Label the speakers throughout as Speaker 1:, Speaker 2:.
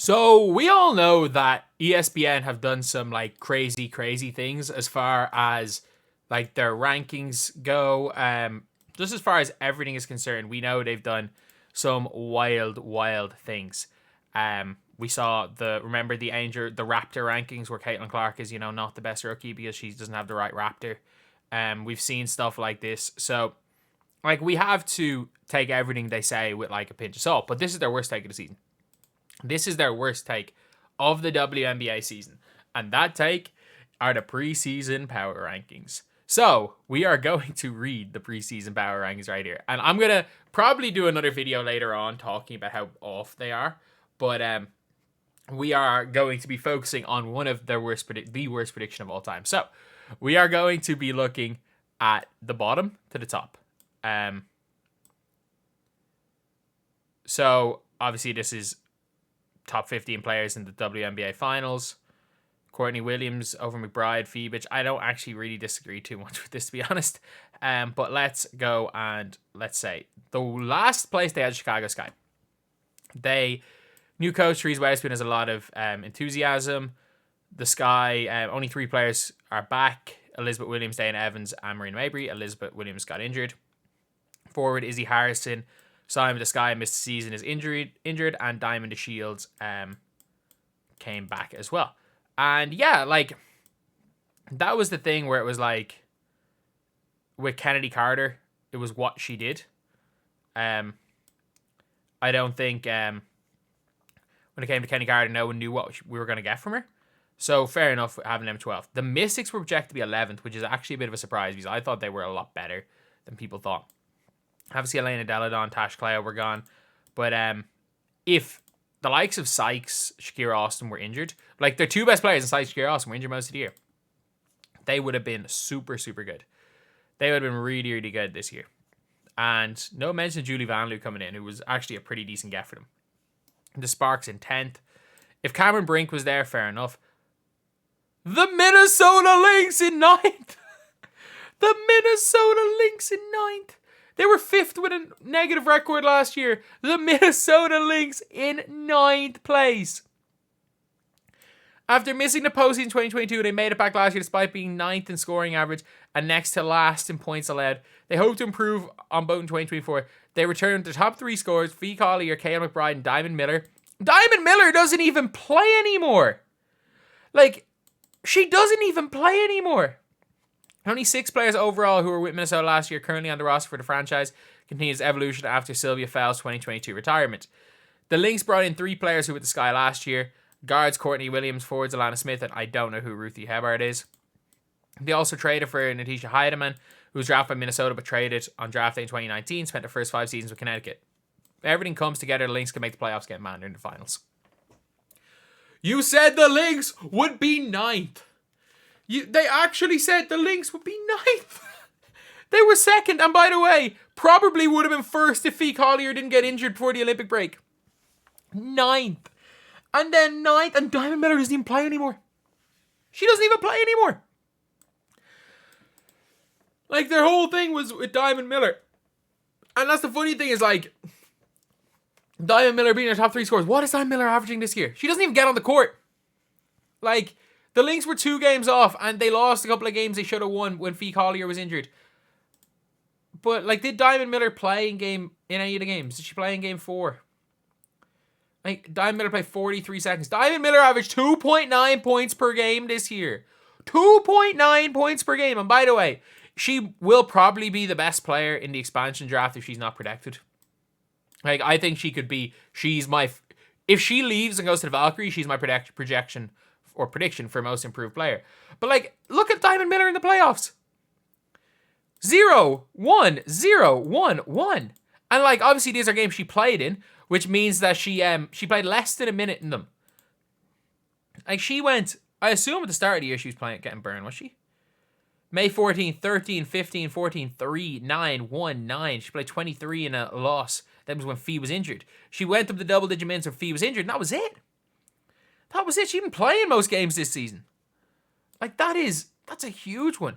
Speaker 1: So we all know that ESPN have done some like crazy things as far as like their rankings go. Just as far as everything is concerned, we know they've done some wild things. We saw remember the Raptor rankings where Caitlin Clark is, not the best rookie because she doesn't have the right Raptor. We've seen stuff like this. So like we have to take everything they say with like a pinch of salt, but this is their worst take of the season. This is their worst take of the WNBA season. And that take are the preseason power rankings. So we are going to read the preseason power rankings right here. And I'm going to probably do another video later on talking about how off they are. But we are going to be focusing on one of the worst prediction of all time. So we are going to be looking at the bottom to the top. So obviously this is top 15 players in the WNBA finals. Courtney Williams over McBride, Phoebich. I don't actually really disagree too much with this, to be honest. But let's go and let's say the last place they had Chicago Sky. New coach Therese Weissman has a lot of enthusiasm. The Sky, only 3 players are back. Elizabeth Williams, Dana Evans, and Marina Mabry. Elizabeth Williams got injured. Forward Izzy Harrison, Simon the Sky missed the season, is injured, and Diamond the Shields came back as well. And yeah, like that was the thing where it was like with Kennedy Carter, it was what she did. I don't think when it came to Kennedy Carter, no one knew what we were going to get from her. So fair enough having them 12th. The Mystics were projected to be 11th, which is actually a bit of a surprise because I thought they were a lot better than people thought. Obviously, Elena Deladon, Tash Cleo were gone. But if the likes of Sykes, Shakira Austin were injured, like their 2 best players in Sykes and Shakira Austin were injured most of the year, they would have been super good. They would have been really good this year. And no mention of Julie Van Loo coming in, who was actually a pretty decent get for them. The Sparks in 10th. If Cameron Brink was there, fair enough. The Minnesota Lynx in 9th. The Minnesota Lynx in 9th. They were 5th with a negative record last year. The Minnesota Lynx in 9th place. After missing the postseason in 2022, they made it back last year despite being 9th in scoring average and next to last in points allowed. They hope to improve on both in 2024. They returned the top 3 scorers, Fee Collier, Kale McBride, and Diamond Miller. Diamond Miller doesn't even play anymore. Like, she doesn't even play anymore. Only 6 players overall who were with Minnesota last year currently on the roster for the franchise. Continues evolution after Sylvia Fell's 2022 retirement. The Lynx brought in 3 players who were with the Sky last year. Guards Courtney Williams, forwards Alana Smith, and I don't know who Ruthie Hebard is. They also traded for Natisha Heidemann, who was drafted by Minnesota but traded on draft day in 2019, spent the first 5 seasons with Connecticut. If everything comes together, the Lynx can make the playoffs, get manned in the finals. You said the Lynx would be 9th. They actually said the Lynx would be 9th. They were 2nd, and by the way, probably would have been 1st if Fee Collier didn't get injured before the Olympic break. 9th. And then 9th, and Diamond Miller doesn't even play anymore. She doesn't even play anymore. Like, their whole thing was with Diamond Miller. And that's the funny thing is, like, Diamond Miller being their top 3 scorers. What is Diamond Miller averaging this year? She doesn't even get on the court. Like, the Lynx were 2 games off, and they lost a couple of games they should have won when Fee Collier was injured. But, like, did Diamond Miller play in any of the games? Did she play in game 4? Like, Diamond Miller played 43 seconds. Diamond Miller averaged 2.9 points per game this year. 2.9 points per game. And by the way, she will probably be the best player in the expansion draft if she's not protected. Like, I think she could be, if she leaves and goes to the Valkyrie, she's my prediction for most improved player. But, like, look at Diamond Miller in the playoffs. 0, 1, 0, 1, 1. And, like, obviously these are games she played in, which means that she played less than a minute in them. Like, she went, I assume at the start of the year she was getting burned, was she? May 14, 13, 15, 14, 3, 9, 1, 9. She played 23 in a loss. That was when Fee was injured. She went up to double-digit minutes when Fee was injured, and that was it. That was it. She didn't play in most games this season. Like, that's a huge one.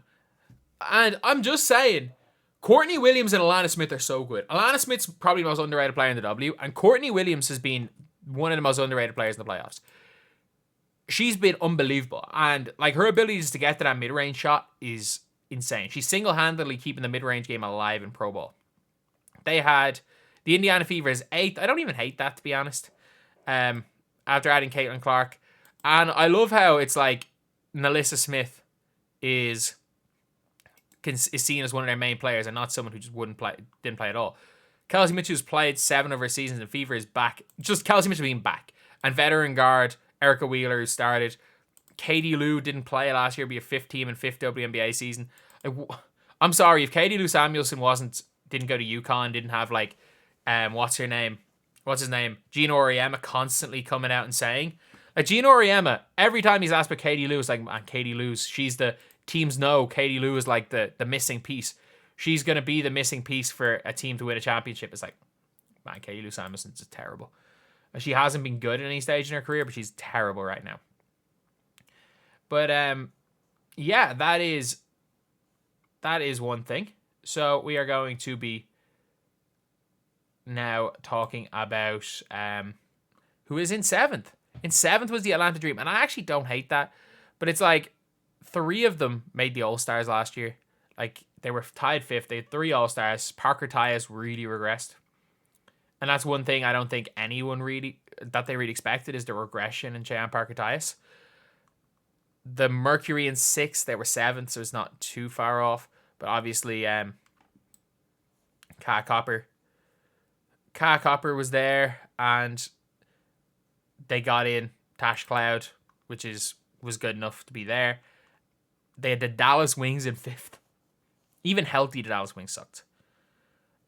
Speaker 1: And I'm just saying, Courtney Williams and Alana Smith are so good. Alana Smith's probably the most underrated player in the W, and Courtney Williams has been one of the most underrated players in the playoffs. She's been unbelievable. And like her abilities to get to that mid-range shot is insane. She's single-handedly keeping the mid-range game alive in pro ball. They had the Indiana Fever's 8th. I don't even hate that, to be honest. After adding Caitlin Clark. And I love how it's like Nalissa Smith is seen as one of their main players and not someone who just didn't play at all. Kelsey Mitchell's played 7 of her seasons and Fever is back. Just Kelsey Mitchell being back. And veteran guard Erica Wheeler started. Katie Lou didn't play last year, be a 5th team and 5th WNBA season. I'm sorry, if Katie Lou Samuelson didn't go to UConn, didn't have like, what's his name? Gina Oriema constantly coming out and saying. Like Gina Oriema, every time he's asked about Katie Lou, it's like, man, Katie Lou's, she's the, teams know Katie Lou is like the missing piece. She's going to be the missing piece for a team to win a championship. It's like, man, Katie Lou Samuelson's just terrible. She hasn't been good at any stage in her career, but she's terrible right now. But yeah, that is one thing. So we are going to be now talking about who is in 7th. In 7th was the Atlanta Dream, and I actually don't hate that, but it's like 3 of them made the All-Stars last year. Like they were tied 5th. They had 3 All-Stars. Parker Tyus really regressed. And that's one thing I don't think anyone really expected is the regression in Cheyenne Parker Tyus. The Mercury in 6th, they were 7th, so it's not too far off. But obviously, Kat Copper was there, and they got in Tash Cloud, which was good enough to be there. They had the Dallas Wings in 5th. Even healthy, the Dallas Wings sucked.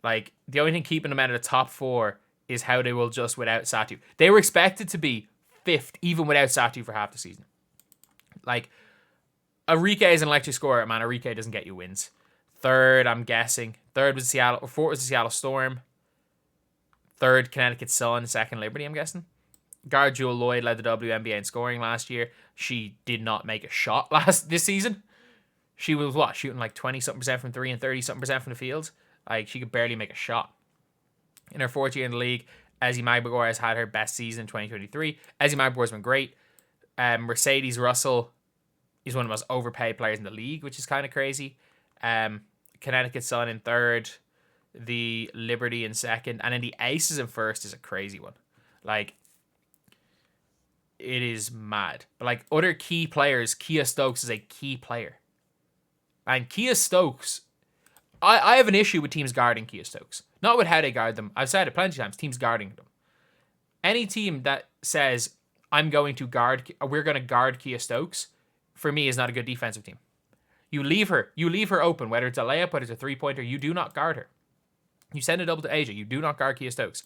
Speaker 1: Like, the only thing keeping them out of the top 4 is how they will adjust without Satu. They were expected to be 5th, even without Satu for half the season. Like, Arike is an electric scorer, man. Arike doesn't get you wins. 3rd, I'm guessing. 4th was the Seattle Storm. 3rd, Connecticut Sun. 2nd, Liberty, I'm guessing. Guard Jewel Lloyd led the WNBA in scoring last year. She did not make a shot this season. She was, shooting like 20-something% from 3 and 30-something% from the field. Like, she could barely make a shot. In her 4th year in the league, Ezzie Magbegor has had her best season in 2023. Ezzie Magbegor's been great. Mercedes Russell is one of the most overpaid players in the league, which is kind of crazy. Connecticut Sun in 3rd. The Liberty in 2nd. And then the Aces in 1st is a crazy one. Like, it is mad. But, like, other key players, Kia Stokes is a key player. And Kia Stokes... I have an issue with teams guarding Kia Stokes. Not with how they guard them. I've said it plenty of times, teams guarding them. Any team that says, we're going to guard Kia Stokes, for me is not a good defensive team. You leave her open, whether it's a layup, whether it's a three-pointer, you do not guard her. You send a double to Asia, you do not guard Kia Stokes.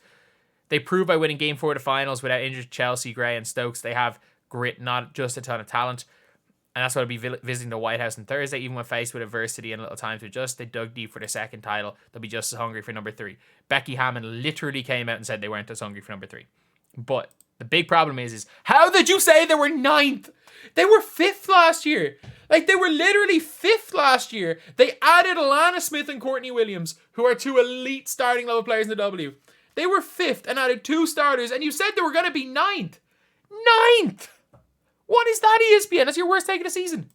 Speaker 1: They prove by winning Game 4 of the finals without injured Chelsea, Gray, and Stokes. They have grit, not just a ton of talent. And that's why I'll be visiting the White House on Thursday. Even when faced with adversity and a little time to adjust, they dug deep for their 2nd title. They'll be just as hungry for number 3. Becky Hammond literally came out and said they weren't as hungry for number 3. But the big problem is how did you say they were 9th? They were 5th last year. Like, they were literally 5th last year. They added Alana Smith and Courtney Williams, who are 2 elite starting level players in the W. They were 5th and added 2 starters, and you said they were going to be 9th. 9th! What is that, ESPN? That's your worst take of the season.